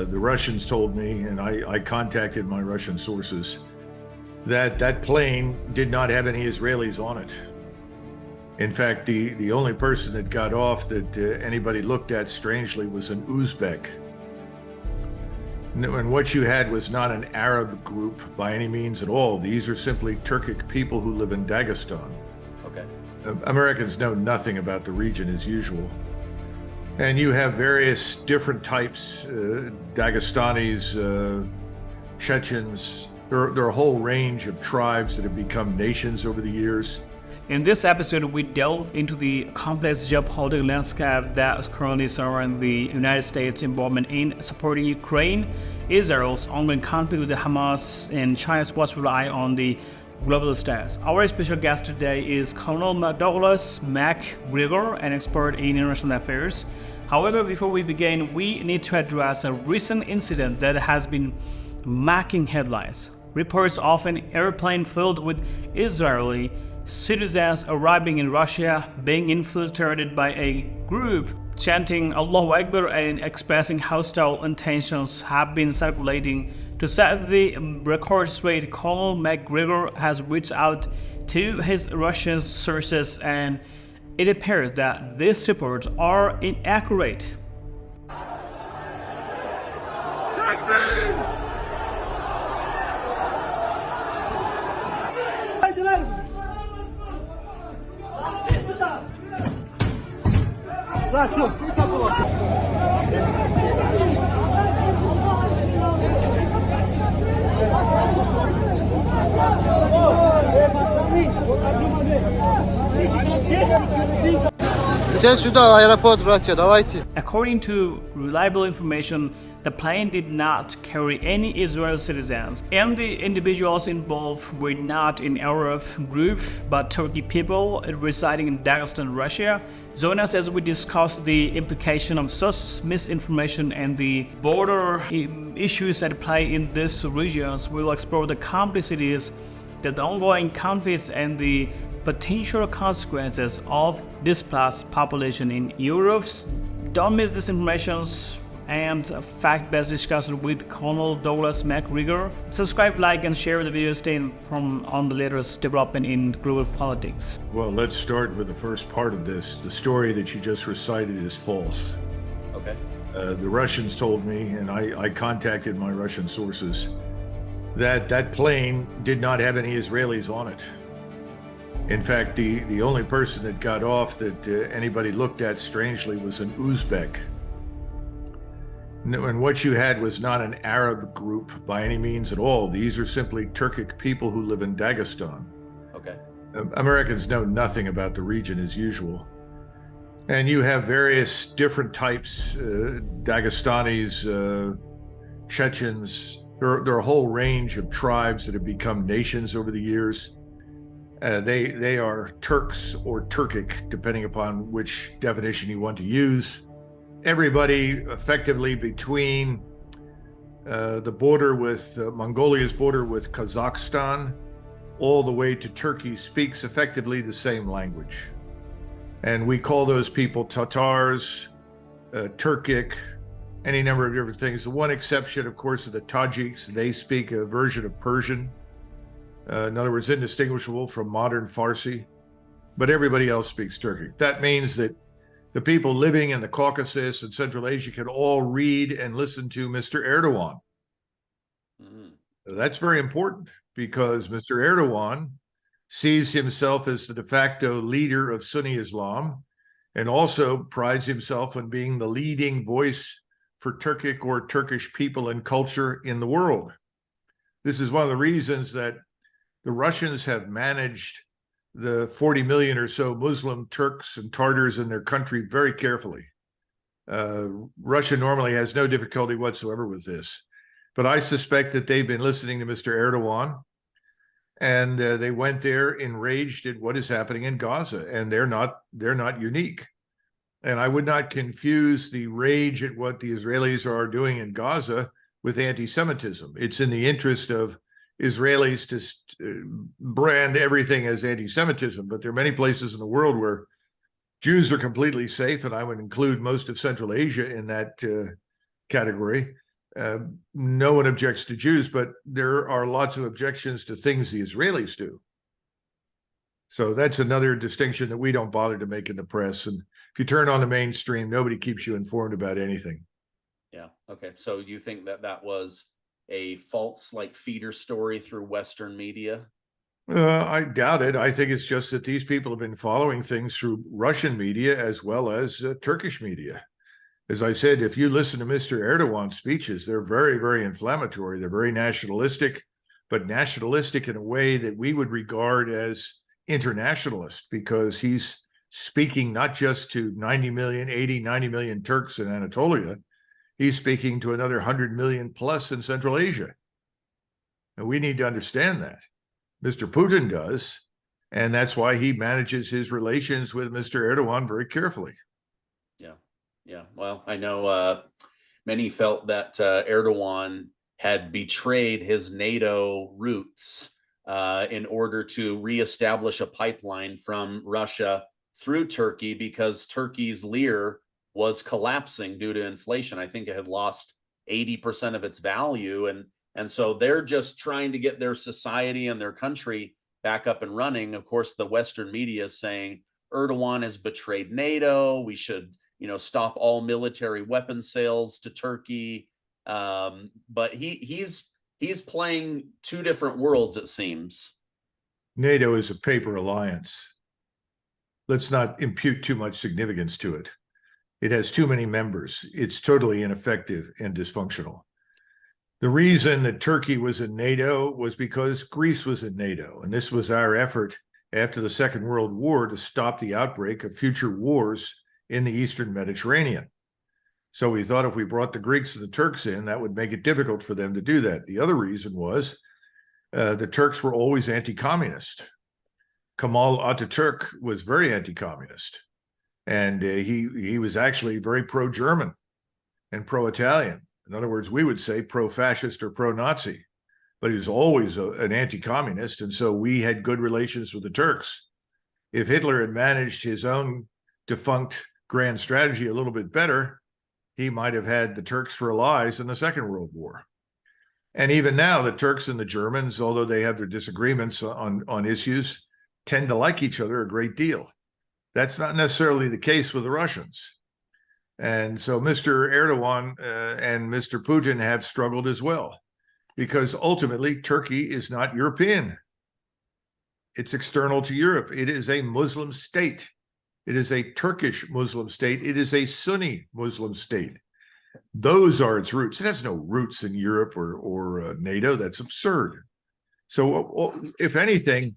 The Russians told me, and I contacted my Russian sources, that that plane did not have any Israelis on it. In fact, the only person that got off that anybody looked at strangely was an Uzbek. And what you had was not an Arab group by any means at all. These are simply Turkic people who live in Dagestan. Okay. Americans know nothing about the region as usual. And you have various different types, Dagestanis, Chechens. There are a whole range of tribes that have become nations over the years. In this episode, we delve into the complex geopolitical landscape that is currently surrounding the United States' involvement in supporting Ukraine, Israel's ongoing conflict with Hamas, and China's watchful eye on the global status. Our special guest today is Colonel Macgregor, an expert in international affairs. However, before we begin, we need to address a recent incident that has been making headlines. Reports of an airplane filled with Israeli citizens arriving in Russia being infiltrated by a group chanting Allahu Akbar and expressing hostile intentions have been circulating. To set the record straight, Colonel Macgregor has reached out to his Russian sources, and it appears that these reports are inaccurate. Все сюда, аэропорт, братья, давайте. According to reliable information, the plane did not carry any Israeli citizens, and the individuals involved were not in Arab group, but Turkic people residing in Dagestan, Russia. Join us as we discuss the implication of such misinformation and the border issues at play in these regions. We will explore the complexities, the ongoing conflicts, and the potential consequences of displaced population in Europe. Don't miss this information and fact-based discussion with Colonel Macgregor. Subscribe, like, and share the video. Stay informed on the latest development in global politics. Well, let's start with the first part of this. The story that you just recited is false. Okay. The Russians told me, and I contacted my Russian sources, that that plane did not have any Israelis on it. In fact, the only person that got off that anybody looked at strangely was an Uzbek. And what you had was not an Arab group by any means at all. These are simply Turkic people who live in Dagestan. Okay. Americans know nothing about the region as usual. And you have various different types, Dagestanis, Chechens. There are a whole range of tribes that have become nations over the years. They are Turks or Turkic, depending upon which definition you want to use. Everybody effectively between the border with Mongolia's border with Kazakhstan all the way to Turkey speaks effectively the same language. And we call those people Tatars, Turkic, any number of different things. The one exception, of course, are the Tajiks. They speak a version of Persian. In other words, indistinguishable from modern Farsi. But everybody else speaks Turkic. That means that the people living in the Caucasus and Central Asia can all read and listen to Mr. Erdogan. That's very important because Mr. Erdogan sees himself as the de facto leader of Sunni Islam and also prides himself on being the leading voice for Turkic or Turkish people and culture in the world. This is one of the reasons that the Russians have managed the 40 million or so Muslim Turks and Tartars in their country very carefully. Russia normally has no difficulty whatsoever with this. But I suspect that they've been listening to Mr. Erdogan, and they went there enraged at what is happening in Gaza, and they're not unique. And I would not confuse the rage at what the Israelis are doing in Gaza with anti-Semitism. It's in the interest of Israelis to brand everything as anti-Semitism, but there are many places in the world where Jews are completely safe, and I would include most of Central Asia in that category. No one objects to Jews, but there are lots of objections to things the Israelis do. So that's another distinction that we don't bother to make in the press. And if you turn on the mainstream, nobody keeps you informed about anything. Yeah. Okay. So you think that that was a false, like, feeder story through Western media? I doubt it. I think it's just that these people have been following things through Russian media as well as Turkish media. As I said, if you listen to Mr. Erdogan's speeches, they're very, very inflammatory. They're very nationalistic, but nationalistic in a way that we would regard as internationalist, because he's speaking not just to 90 million, 80, 90 million Turks in Anatolia. He's speaking to another 100 million plus in Central Asia. And we need to understand that. Mr. Putin does. And that's why he manages his relations with Mr. Erdogan very carefully. Yeah. Yeah. Well, I know many felt that Erdogan had betrayed his NATO roots in order to reestablish a pipeline from Russia through Turkey, because Turkey's lira was collapsing due to inflation. I think it had lost 80% of its value. And so they're just trying to get their society and their country back up and running. Of course, the Western media is saying Erdogan has betrayed NATO. We should, stop all military weapon sales to Turkey. But he's playing two different worlds, it seems. NATO is a paper alliance. Let's not impute too much significance to it. It has too many members. It's totally ineffective and dysfunctional. The reason that Turkey was in NATO was because Greece was in NATO. And this was our effort after the Second World War to stop the outbreak of future wars in the Eastern Mediterranean. So we thought if we brought the Greeks and the Turks in, that would make it difficult for them to do that. The other reason was the Turks were always anti-communist. Kemal Ataturk was very anti-communist. And he was actually very pro-German and pro-Italian. In other words, we would say pro-fascist or pro-Nazi. But he was always an anti-communist. And so we had good relations with the Turks. If Hitler had managed his own defunct grand strategy a little bit better, he might have had the Turks for allies in the Second World War. And even now, the Turks and the Germans, although they have their disagreements on issues, tend to like each other a great deal. That's not necessarily the case with the Russians. And so Mr. Erdogan and Mr. Putin have struggled as well, because ultimately Turkey is not European. It's external to Europe. It is a Muslim state. It is a Turkish Muslim state. It is a Sunni Muslim state. Those are its roots. It has no roots in Europe or NATO. That's absurd. So if anything,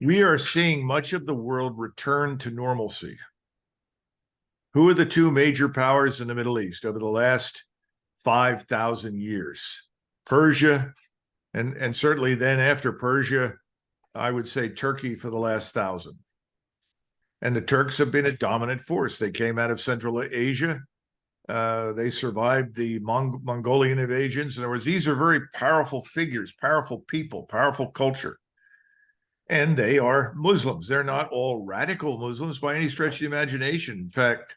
we are seeing much of the world return to normalcy. Who are the two major powers in the Middle East over the last 5,000 years? Persia, and certainly then after Persia, I would say Turkey for the last 1,000. And the Turks have been a dominant force. They came out of Central Asia. They survived the Mongolian invasions. In other words, these are very powerful figures, powerful people, powerful culture. And they are Muslims. They're not all radical Muslims by any stretch of the imagination. In fact,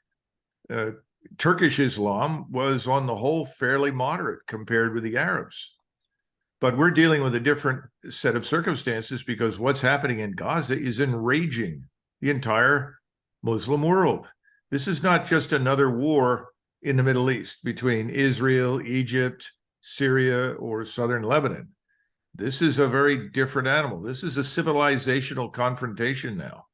Turkish Islam was on the whole fairly moderate compared with the Arabs. But we're dealing with a different set of circumstances, because what's happening in Gaza is enraging the entire Muslim world. This is not just another war in the Middle East between Israel, Egypt, Syria, or southern Lebanon. This is a very different animal. This is a civilizational confrontation now.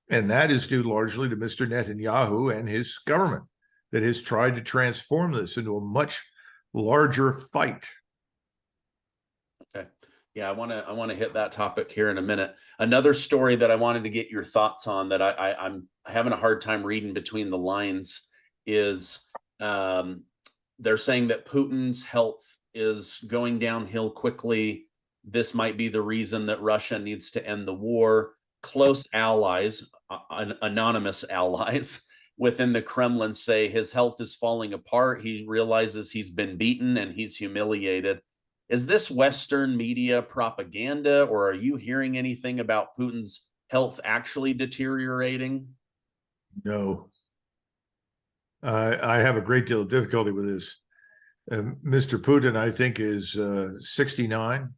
And that is due largely to Mr. Netanyahu and his government that has tried to transform this into a much larger fight. Okay. Yeah, I want to hit that topic here in a minute. Another story that I wanted to get your thoughts on that I'm having a hard time reading between the lines is they're saying that Putin's health is going downhill quickly. This might be the reason that Russia needs to end the war. Close allies, anonymous allies within the Kremlin say his health is falling apart. He realizes he's been beaten and he's humiliated. Is this Western media propaganda, or are you hearing anything about Putin's health actually deteriorating? No. I have a great deal of difficulty with this. Mr. Putin, I think, is 69.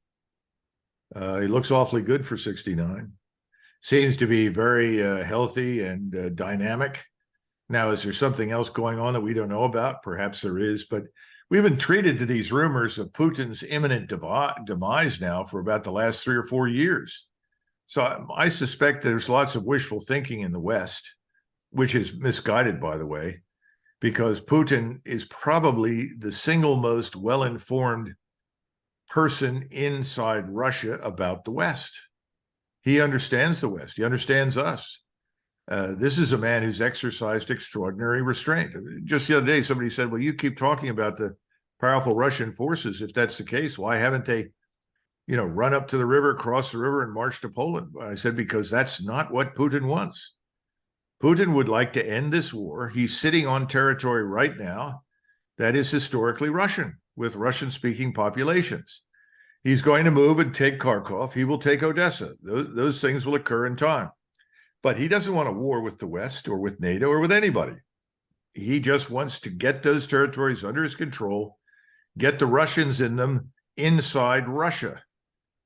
He looks awfully good for 69. Seems to be very healthy and dynamic. Now, is there something else going on that we don't know about? Perhaps there is, but we've been treated to these rumors of Putin's imminent demise now for about the last 3 or 4 years. So I suspect there's lots of wishful thinking in the West, which is misguided, by the way, because Putin is probably the single most well-informed person inside Russia about the West. He understands the West. He understands us. This is a man who's exercised extraordinary restraint. Just the other day, somebody said, well, you keep talking about the powerful Russian forces. If that's the case, why haven't they, run up to the river, cross the river, and march to Poland? I said, because that's not what Putin wants. Putin would like to end this war. He's sitting on territory right now that is historically Russian, with Russian-speaking populations. He's going to move and take Kharkov. He will take Odessa. Those things will occur in time. But he doesn't want a war with the West or with NATO or with anybody. He just wants to get those territories under his control, get the Russians in them inside Russia,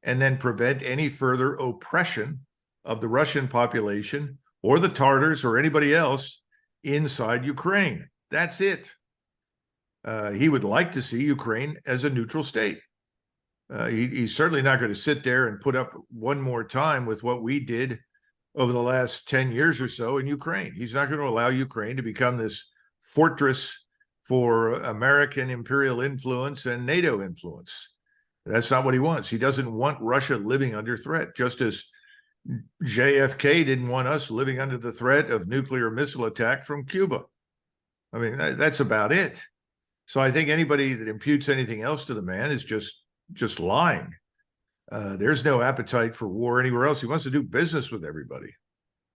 and then prevent any further oppression of the Russian population or the Tartars or anybody else inside Ukraine. That's it. He would like to see Ukraine as a neutral state. He's certainly not going to sit there and put up one more time with what we did over the last 10 years or so in Ukraine. He's not going to allow Ukraine to become this fortress for American imperial influence and NATO influence. That's not what he wants. He doesn't want Russia living under threat, just as JFK didn't want us living under the threat of nuclear missile attack from Cuba. I mean, that's about it. So I think anybody that imputes anything else to the man is just lying. There's no appetite for war anywhere else. He wants to do business with everybody.